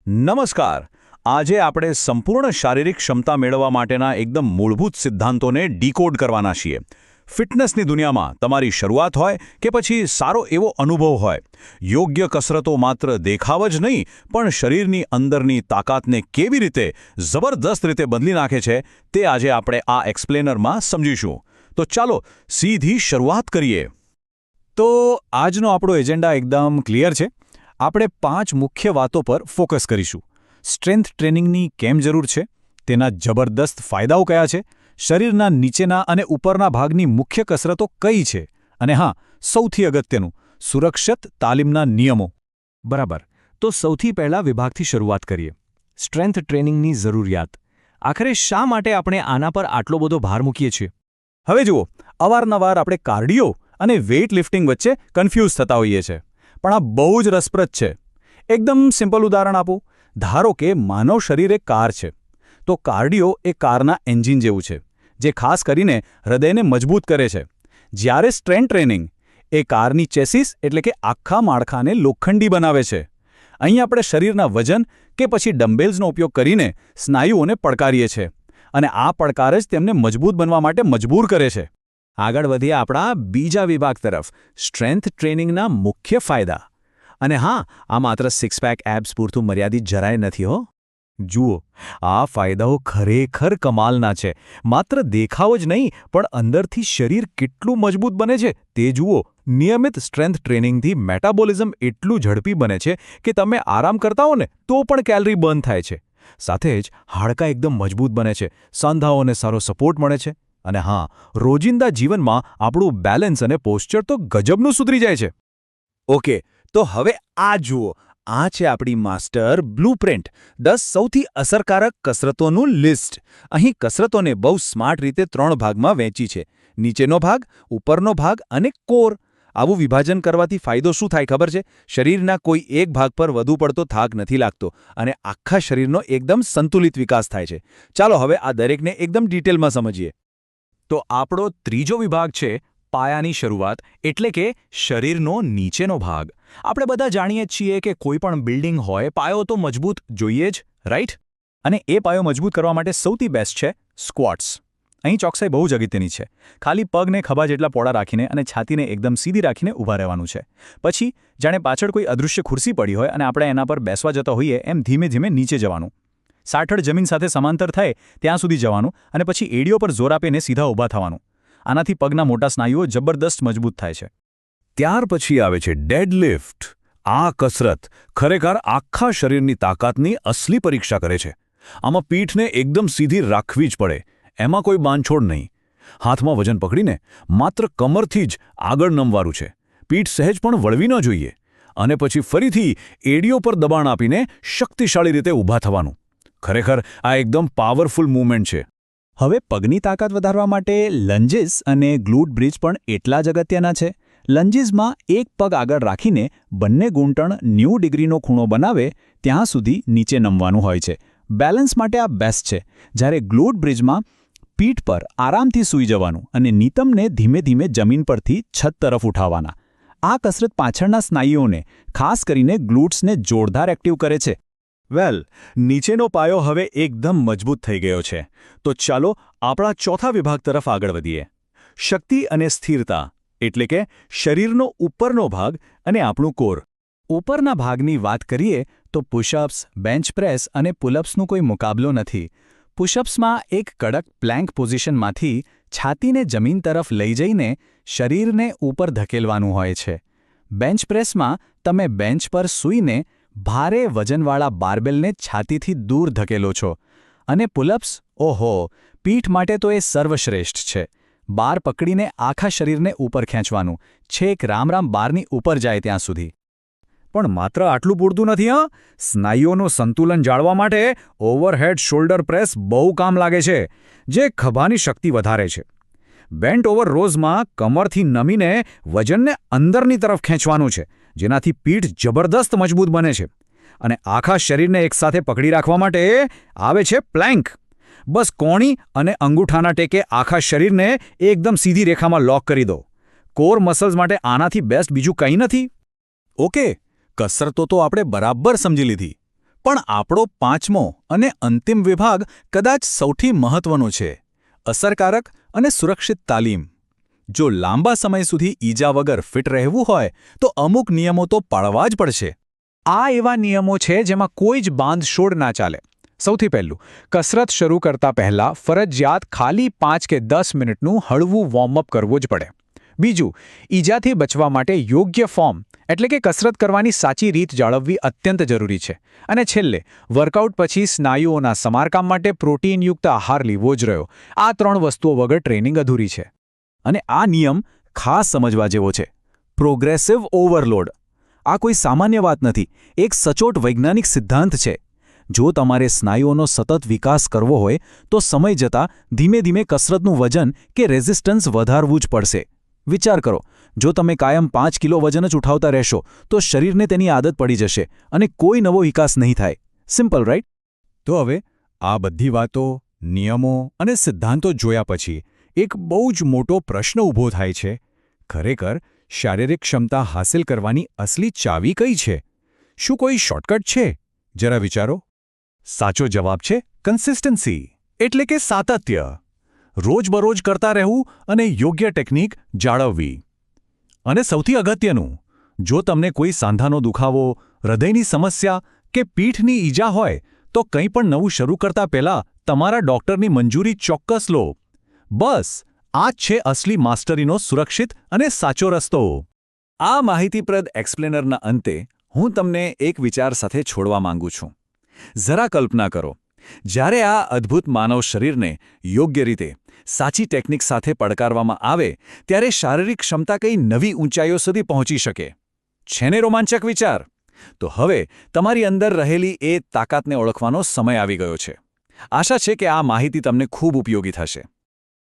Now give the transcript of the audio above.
નમસ્કાર. આજે આપણે સંપૂર્ણ શારીરિક ક્ષમતા મેળવવા માટેના એકદમ મૂળભૂત સિદ્ધાંતોને ડીકોડ કરવાના છીએ. ફિટનેસની દુનિયામાં તમારી શરૂઆત હોય કે પછી સારો એવો અનુભવ હોય, યોગ્ય કસરતો માત્ર દેખાવ જ નહીં પણ શરીરની અંદરની તાકાતને કેવી રીતે જબરદસ્ત રીતે બદલી નાખે છે તે આજે આપણે આ એક્સપ્લેનરમાં સમજીશું. તો ચાલો સીધી શરૂઆત કરીએ. તો આજનો આપણો એજન્ડા એકદમ ક્લિયર છે. આપણે 5 મુખ્ય વાતો પર ફોકસ કરીશું. સ્ટ્રેન્થ ટ્રેનિંગની કેમ જરૂર છે, તેના જબરદસ્ત ફાયદાઓ કયા છે, શરીરના નીચેના અને ઉપરના ભાગની મુખ્ય કસરતો કઈ છે, અને હા, સૌથી અગત્યનું, સુરક્ષિત તાલીમના નિયમો. બરાબર, તો સૌથી પહેલા વિભાગથી શરૂઆત કરીએ. સ્ટ્રેન્થ ટ્રેનિંગની જરૂરિયાત. આખરે શા માટે આપણે આના પર આટલો બધો ભાર મૂકીએ છીએ? હવે જુઓ, અવારનવાર આપણે કાર્ડિયો અને વેઇટ લિફ્ટિંગ વચ્ચે કન્ફ્યુઝ થતા હોઈએ છીએ. પણ આ બહુ જ રસપ્રદ છે. એકદમ સિમ્પલ ઉદાહરણ આપું. ધારો કે માનવ શરીર એક કાર છે, તો કાર્ડિયો એ કારના એન્જિન જેવું છે, જે ખાસ કરીને હૃદયને મજબૂત કરે છે. જ્યારે સ્ટ્રેન્થ ટ્રેનિંગ એ કારની ચેસિસ એટલે કે આખા માળખાને લોખંડી બનાવે છે. અહીં આપણે શરીરના વજન કે પછી ડમ્બેલ્સનો ઉપયોગ કરીને સ્નાયુઓને પડકારીએ છીએ, અને આ પડકાર જ તેમને મજબૂત બનવા માટે મજબૂર કરે છે. આગળ વધીએ આપણા બીજા વિભાગ તરફ, સ્ટ્રેન્થ ટ્રેનિંગના મુખ્ય ફાયદા. અને હા, આ માત્ર સિક્સ પેક એબ્સ પૂરતું મર્યાદિત જરાય નથી હો. જુઓ, આ ફાયદાઓ ખરેખર કમાલના છે. માત્ર દેખાવ જ નહીં પણ અંદરથી શરીર કેટલું મજબૂત બને છે તે જુઓ. નિયમિત સ્ટ્રેન્થ ટ્રેનિંગથી મેટાબોલિઝમ એટલું ઝડપી બને છે કે તમે આરામ કરતા હો ને તો પણ કેલરી બર્ન થાય છે. સાથે જ હાડકાં એકદમ મજબૂત બને છે, સાંધાઓને સારો સપોર્ટ મળે છે. અને હા, રોજિંદા જીવનમાં આપણું બેલેન્સ અને પોસ્ચર તો ગજબનું સુધરી જાય છે. ઓકે, તો હવે આ જુઓ. આ છે આપણી માસ્ટર બ્લુપ્રિન્ટ, 10 સૌથી અસરકારક કસરતોનું લિસ્ટ. અહીં કસરતોને બહુ સ્માર્ટ રીતે 3 ભાગમાં વહેંચી છે: નીચેનો ભાગ, ઉપરનો ભાગ અને કોર. આવું વિભાજન કરવાથી ફાયદો શું થાય ખબર છે? શરીરના કોઈ એક ભાગ પર વધુ પડતો થાક નથી લાગતો અને આખા શરીરનો એકદમ સંતુલિત વિકાસ થાય છે. ચાલો હવે આ દરેકને એકદમ ડિટેલમાં સમજીએ. તો આપણો ત્રીજો વિભાગ છે પાયાની શરૂઆત, એટલે કે શરીરનો નીચેનો ભાગ. આપણે બધા જાણીએ છીએ કે કોઈ પણ બિલ્ડિંગ હોય, પાયો તો મજબૂત જોઈએ જ, રાઈટ? અને એ પાયો મજબૂત કરવા માટે સૌથી બેસ્ટ છે સ્ક્વોટ્સ. અહીં ચોકસાઈ બહુ જ અગત્યની છે. ખાલી પગને ખભા જેટલા પોળા રાખીને અને છાતીને એકદમ સીધી રાખીને ઊભા રહેવાનું છે. પછી જાણે પાછળ કોઈ અદૃશ્ય ખુરશી પડી હોય અને આપણે એના પર બેસવા જતા હોઈએ એમ ધીમે ધીમે નીચે જવાનું. સાઠળ જમીન સાથે સમાંતર થાય ત્યાં સુધી જવાનું અને પછી એડીઓ પર જોર આપીને સીધા ઊભા થવાનું. આનાથી પગના મોટા સ્નાયુઓ જબરદસ્ત મજબૂત થાય છે. ત્યાર પછી આવે છે ડેડલિફ્ટ. આ કસરત ખરેખર આખા શરીરની તાકાતની અસલી પરીક્ષા કરે છે. આમાં પીઠને એકદમ સીધી રાખવી જ પડે, એમાં કોઈ બાંધછોડ નહીં. હાથમાં વજન પકડીને માત્ર કમરથી જ આગળ નમવાનું છે. પીઠ સહેજ પણ વળવી ન જોઈએ. અને પછી ફરીથી એડીઓ પર દબાણ આપીને શક્તિશાળી રીતે ઊભા થવાનું. ખરેખર આ એકદમ પાવરફુલ મૂવમેન્ટ છે. હવે પગની તાકાત વધારવા માટે લંજીસ અને ગ્લુટ બ્રિજ પણ એટલા જ અગત્યના છે. લંજીસમાં એક પગ આગળ રાખીને બંને ઘૂંટણ 90 ડિગ્રીનો ખૂણો બનાવે ત્યાં સુધી નીચે નમવાનું હોય છે. બેલેન્સ માટે આ બેસ્ટ છે. જ્યારે ગ્લુટ બ્રિજમાં પીઠ પર આરામથી સૂઈ જવાનું અને નીતમને ધીમે ધીમે જમીન પરથી છત તરફ ઉઠાવવાના. આ કસરત પાછળના સ્નાયુઓને, ખાસ કરીને ગ્લુટ્સને જોરદાર એક્ટિવ કરે છે. વેલ, નીચેનો પાયો હવે એકદમ મજબૂત થઈ ગયો છે. તો ચાલો આપણા ચોથા વિભાગ તરફ આગળ વધીએ. શક્તિ અને સ્થિરતા, એટલે કે શરીરનો ઉપરનો ભાગ અને આપણું કોર. ઉપરના ભાગની વાત કરીએ તો પુશઅપ્સ, બેન્ચ પ્રેસ અને પુલઅપ્સનો કોઈ મુકાબલો નથી. પુશઅપ્સમાં એક કડક પ્લેન્ક પોઝિશનમાંથી છાતીને જમીન તરફ લઈ જઈને શરીરને ઉપર ધકેલવાનું હોય છે. બેન્ચ પ્રેસમાં તમે બેન્ચ પર સૂઈને ભારે વજનવાળા બારબેલને છાતીથી દૂર ધકેલો છો. અને પુલઅપ્સ, ઓહો, પીઠ માટે તો એ સર્વશ્રેષ્ઠ છે. બાર પકડીને આખા શરીરને ઉપર ખેંચવાનું, છેક રામ બારની ઉપર જાય ત્યાં સુધી. પણ માત્ર આટલું પૂરતું નથી હા. સ્નાયુઓનું સંતુલન જાળવવા માટે ઓવરહેડ શોલ્ડર પ્રેસ બહુ કામ લાગે છે, જે ખભાની શક્તિ વધારે છે. બેન્ટ ઓવર રોઝમાં કમરથી નમીને વજનને અંદરની તરફ ખેંચવાનું છે, જેનાથી પીઠ જબરદસ્ત મજબૂત બને છે. અને આખા શરીરને એકસાથે પકડી રાખવા માટે આવે છે પ્લેન્ક. બસ કોણી અને અંગૂઠાના ટેકે આખા શરીરને એકદમ સીધી રેખામાં લોક કરી દો. કોર મસલ્સ માટે આનાથી બેસ્ટ બીજું કંઈ નથી. ઓકે, કસરતો તો આપણે બરાબર સમજી લીધી. પણ આપણો પાંચમો અને અંતિમ વિભાગ કદાચ સૌથી મહત્વનો છે: અસરકારક અને સુરક્ષિત તાલીમ. જો લાંબા સમય સુધી ઈજા વગર ફિટ રહેવું હોય તો અમુક નિયમો તો પાળવા જ પડશે. આ એવા નિયમો છે જેમાં કોઈ જ બાંધછોડ ના ચાલે. સૌથી પહેલું, કસરત શરૂ કરતા પહેલા ફરજિયાત ખાલી 5 કે 10 મિનિટનું હળવું વોર્મઅપ કરવું જ પડે. બીજું, ઈજાથી બચવા માટે યોગ્ય ફોર્મ એટલે કે કસરત કરવાની સાચી રીત જાળવવી અત્યંત જરૂરી છે. અને છેલ્લે, વર્કઆઉટ પછી સ્નાયુઓના સમારકામ માટે પ્રોટીનયુક્ત આહાર લેવો જ રહ્યો. આ 3 વસ્તુઓ વગર ટ્રેનિંગ અધૂરી છે. અને આ નિયમ ખાસ સમજવા જેવો છે: પ્રોગ્રેસિવ ઓવરલોડ. આ કોઈ સામાન્ય વાત નથી, એક સચોટ વૈજ્ઞાનિક સિદ્ધાંત છે. જો તમારે સ્નાયુઓનો સતત વિકાસ કરવો હોય તો સમય જતાં ધીમે ધીમે કસરતનું વજન કે રેઝિસ્ટન્સ વધારવું જ પડશે. વિચાર કરો, જો તમે કાયમ 5 કિલો વજન જ ઉઠાવતા રહેશો તો શરીરને તેની આદત પડી જશે અને કોઈ નવો વિકાસ નહીં થાય. Simple, right? તો હવે આ બધી વાતો, નિયમો અને સિદ્ધાંતો જોયા પછી એક બહુ જ મોટો પ્રશ્ન ઊભો થાય છે: ખરેખર શારીરિક ક્ષમતા હાંસલ કરવાની અસલી ચાવી કઈ છે? શું કોઈ શોર્ટકટ છે? જરા વિચારો. સાચો જવાબ છે કન્સિસ્ટન્સી, એટલે કે સાતત્ય. રોજબરોજ કરતા રહેવું અને યોગ્ય ટેકનિક જાળવવી. અને સૌથી અગત્યનું, જો તમને કોઈ સાંધાનો દુખાવો, હૃદયની સમસ્યા કે પીઠની ઈજા હોય તો કંઈ પણ નવું શરૂ કરતા પહેલા તમારા ડોક્ટરની મંજૂરી ચોક્કસ લો. બસ, આ જ છે અસલી માસ્ટરીનો સુરક્ષિત અને સાચો રસ્તો. આ માહિતીપ્રદ એક્સપ્લેનરના અંતે હું તમને એક વિચાર સાથે છોડવા માંગુ છું. જરા કલ્પના કરો, જ્યારે આ અદ્ભુત માનવ શરીરને યોગ્ય રીતે, સાચી ટેકનિક સાથે પડકારવામાં આવે ત્યારે શારીરિક ક્ષમતા કઈ નવી ઊંચાઈઓ સુધી પહોંચી શકે. છે ને રોમાંચક વિચાર? તો હવે તમારી અંદર રહેલી એ તાકાતને ઓળખવાનો સમય આવી ગયો છે. આશા છે કે આ માહિતી તમને ખૂબ ઉપયોગી થશે.